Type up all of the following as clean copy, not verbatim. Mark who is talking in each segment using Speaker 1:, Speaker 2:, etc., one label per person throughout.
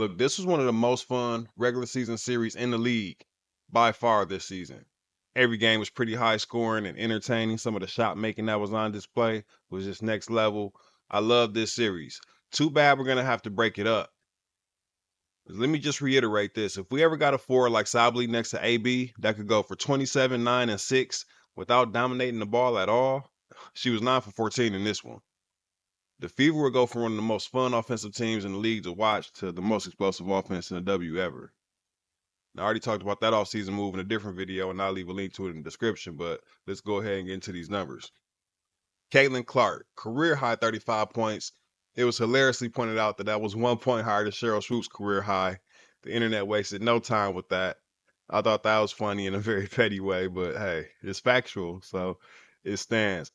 Speaker 1: Look, this was one of the most fun regular season series in the league by far this season. Every game was pretty high scoring and entertaining. Some of the shot making that was on display was just next level. I love this series. Too bad we're gonna have to break it up. Let me just reiterate this. If we ever got a forward like Sably next to AB that could go for 27, 9, and 6 without dominating the ball at all, she was 9 for 14 in this one. The Fever will go from one of the most fun offensive teams in the league to watch to the most explosive offense in the W ever. Now, I already talked about that offseason move in a different video, and I'll leave a link to it in the description, but let's go ahead and get into these numbers. Caitlin Clark, career high 35 points. It was hilariously pointed out that that was 1 point higher than Cheryl Swoop's career high. The internet wasted no time with that. I thought that was funny in a very petty way, but hey, it's factual, so it stands.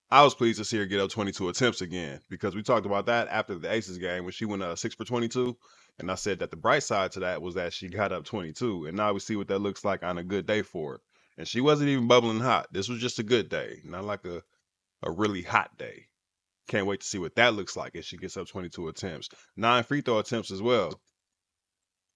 Speaker 1: I was pleased to see her get up 22 attempts again because we talked about that after the Aces game when she went 6 for 22. And I said that the bright side to that was that she got up 22. And now we see what that looks like on a good day for her. And she wasn't even bubbling hot. This was just a good day, not like a really hot day. Can't wait to see what that looks like if she gets up 22 attempts. 9 free throw attempts as well.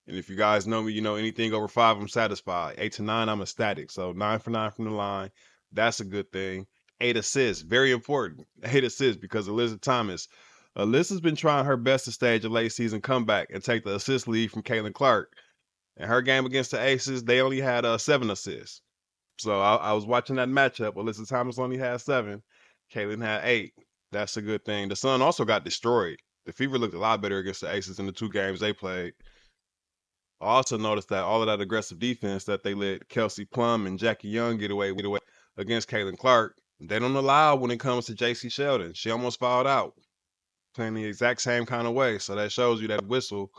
Speaker 1: And if you guys know me, you know anything over 5, I'm satisfied. 8 to 9, I'm ecstatic. So 9 for 9 from the line. That's a good thing. 8 assists, very important. 8 assists because Alyssa's been trying her best to stage a late season comeback and take the assist lead from Caitlin Clark. In her game against the Aces, they only had 7 assists. So I was watching that matchup. Alyssa Thomas only had 7. Caitlin had 8. That's a good thing. The Sun also got destroyed. The Fever looked a lot better against the Aces in the 2 games they played. I also noticed that all of that aggressive defense that they let Kelsey Plum and Jackie Young get away with against Caitlin Clark, they don't allow when it comes to JC Sheldon. She almost fouled out, playing the exact same kind of way. So that shows you that whistle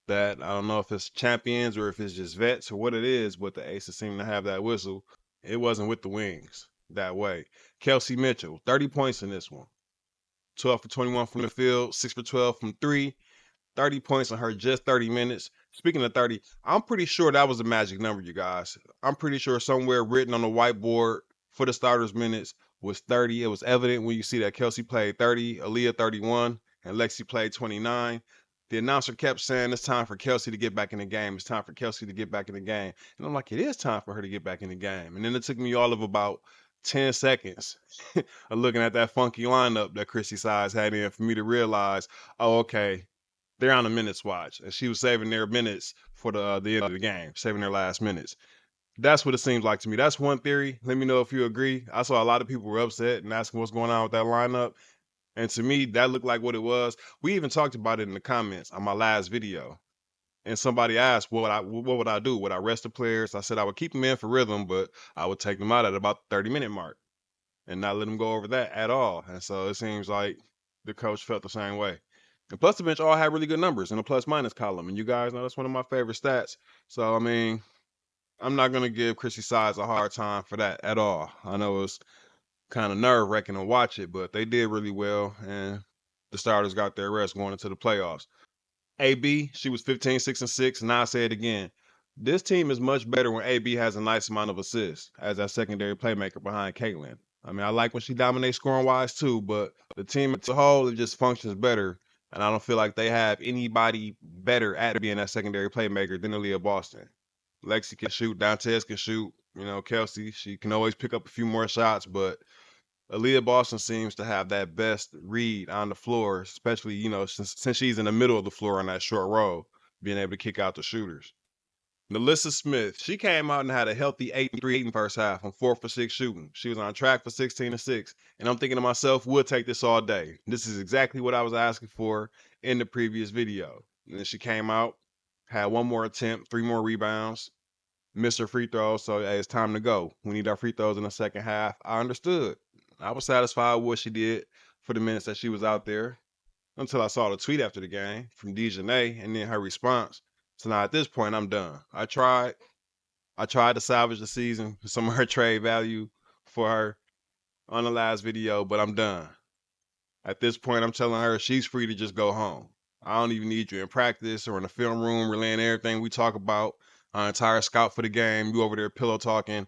Speaker 1: that I don't know if it's champions or if it's just vets or what it is, but the Aces seem to have that whistle. It wasn't with the Wings that way. Kelsey Mitchell, 30 points in this one. 12 for 21 from the field, 6 for 12 from 3. 30 points in her just 30 minutes. Speaking of 30, I'm pretty sure that was a magic number, you guys. I'm pretty sure somewhere written on the whiteboard for the starters' minutes was 30. It was evident when you see that Kelsey played 30, Aaliyah 31, and Lexi played 29. The announcer kept saying it's time for Kelsey to get back in the game. It's time for Kelsey to get back in the game. And I'm like, it is time for her to get back in the game. And then it took me all of about 10 seconds of looking at that funky lineup that Chrissy Size had in for me to realize, oh, okay, they're on a minutes watch, and she was saving their minutes for the end of the game, saving their last minutes. That's what it seems like to me. That's one theory. Let me know if you agree. I saw a lot of people were upset and asking what's going on with that lineup, and to me, that looked like what it was. We even talked about it in the comments on my last video, and somebody asked, what would I do? Would I rest the players? I said I would keep them in for rhythm, but I would take them out at about the 30-minute mark and not let them go over that at all. And so it seems like the coach felt the same way. And plus, the bench all had really good numbers in the plus minus column. And you guys know that's one of my favorite stats. So, I mean, I'm not going to give Chrissy Sides a hard time for that at all. I know it's kind of nerve wracking to watch it, but they did really well. And the starters got their rest going into the playoffs. AB, she was 15, 6, and 6. And I'll say it again. This team is much better when AB has a nice amount of assists as that secondary playmaker behind Caitlin. I mean, I like when she dominates scoring wise too, but the team as a whole, it just functions better. And I don't feel like they have anybody better at being that secondary playmaker than Aaliyah Boston. Lexi can shoot, Dantes can shoot. You know, Kelsey, she can always pick up a few more shots, but Aaliyah Boston seems to have that best read on the floor, especially, you know, since she's in the middle of the floor on that short roll, being able to kick out the shooters. Nalyssa Smith, she came out and had a healthy 8-3 in first half on 4 for 6 shooting. She was on track for 16 and 6. And I'm thinking to myself, we'll take this all day. This is exactly what I was asking for in the previous video. And then she came out, had one more attempt, 3 more rebounds, missed her free throws. So hey, it's time to go. We need our free throws in the second half. I understood. I was satisfied with what she did for the minutes that she was out there until I saw the tweet after the game from Dejanay and then her response. So now at this point, I'm done. I tried to salvage the season for some of her trade value for her on the last video, but I'm done. At this point, I'm telling her she's free to just go home. I don't even need you in practice or in the film room relaying everything we talk about. Our entire scout for the game, you over there pillow talking.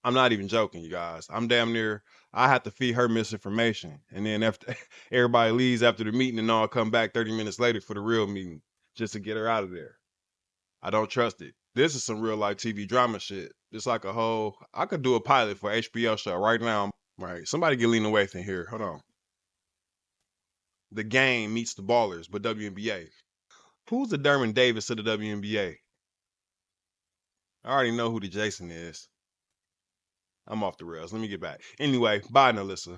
Speaker 1: I'm not even joking, you guys. I'm damn near. I have to feed her misinformation, and then after everybody leaves after the meeting, and all come back 30 minutes later for the real meeting. just to get her out of there. I don't trust it. This is some real life TV drama shit. It's like a whole. I could do a pilot for HBO show right now. Right, somebody get Lena Waithe in here. Hold on. The Game meets the Ballers, but WNBA. Who's the Derwin Davis of the WNBA? I already know who the Jason is. I'm off the rails. Let me get back. Anyway, bye, Nalyssa.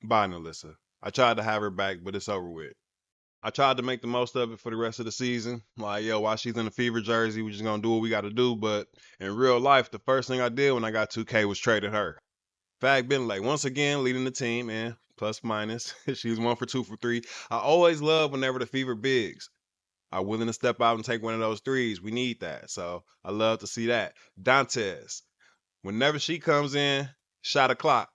Speaker 1: Bye, Nalyssa. I tried to have her back, but it's over with. I tried to make the most of it for the rest of the season. Like, yo, while she's in the Fever jersey, we just gonna do what we gotta do. But in real life, the first thing I did when I got 2K was traded her. Fag Benley, once again, leading the team, and plus minus. She was 1 for 2 for 3. I always love whenever the Fever bigs are willing to step out and take one of those threes. We need that. So I love to see that. Dantes, whenever she comes in, shot o'clock.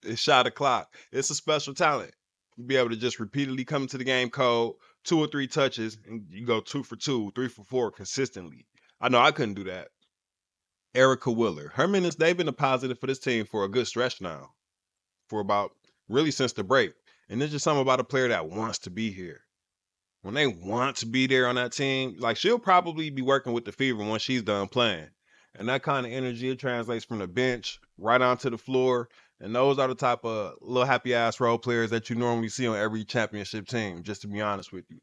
Speaker 1: It's shot o'clock. It's a special talent. You be able to just repeatedly come into the game cold, 2 or 3 touches, and you go 2 for 2, 3 for 4 consistently. I know I couldn't do that. Erica Willer. Her minutes, they've been a positive for this team for a good stretch now. For about really since the break. And there's just something about a player that wants to be here. When they want to be there on that team, like she'll probably be working with the Fever once she's done playing. And that kind of energy, it translates from the bench right onto the floor. And those are the type of little happy ass role players that you normally see on every championship team, just to be honest with you,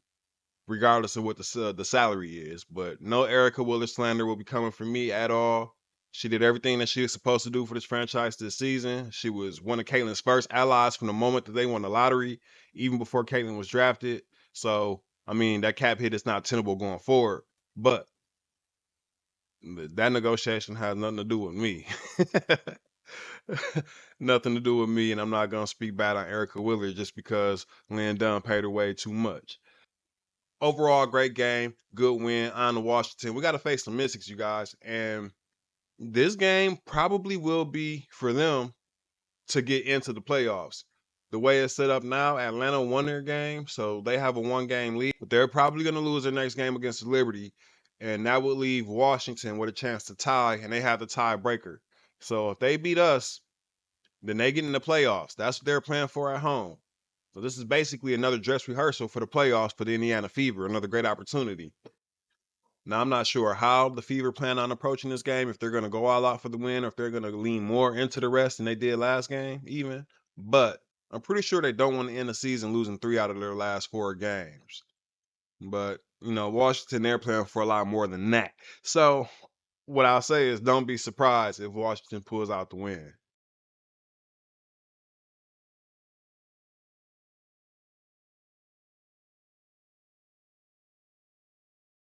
Speaker 1: regardless of what the salary is. But no Erica Willer slander will be coming from me at all. She did everything that she was supposed to do for this franchise this season. She was one of Caitlin's first allies from the moment that they won the lottery, even before Caitlin was drafted. So, I mean, that cap hit is not tenable going forward. But that negotiation has nothing to do with me. Nothing to do with me, and I'm not gonna speak bad on Erica Willer just because Lynn Dunn paid her way too much. Overall, great game, good win on the Washington. We got to face the Mystics, you guys, and this game probably will be for them to get into the playoffs. The way it's set up now, Atlanta won their game, so they have a 1 game lead, but they're probably going to lose their next game against Liberty, and that would leave Washington with a chance to tie, and they have the tiebreaker. So if they beat us, then they get in the playoffs. That's what they're playing for at home. So this is basically another dress rehearsal for the playoffs for the Indiana Fever, another great opportunity. Now, I'm not sure how the Fever plan on approaching this game, if they're going to go all out for the win or if they're going to lean more into the rest than they did last game, even. But I'm pretty sure they don't want to end the season losing 3 out of their last 4 games. But, Washington, they're playing for a lot more than that. So, what I'll say is don't be surprised if Washington pulls out the win.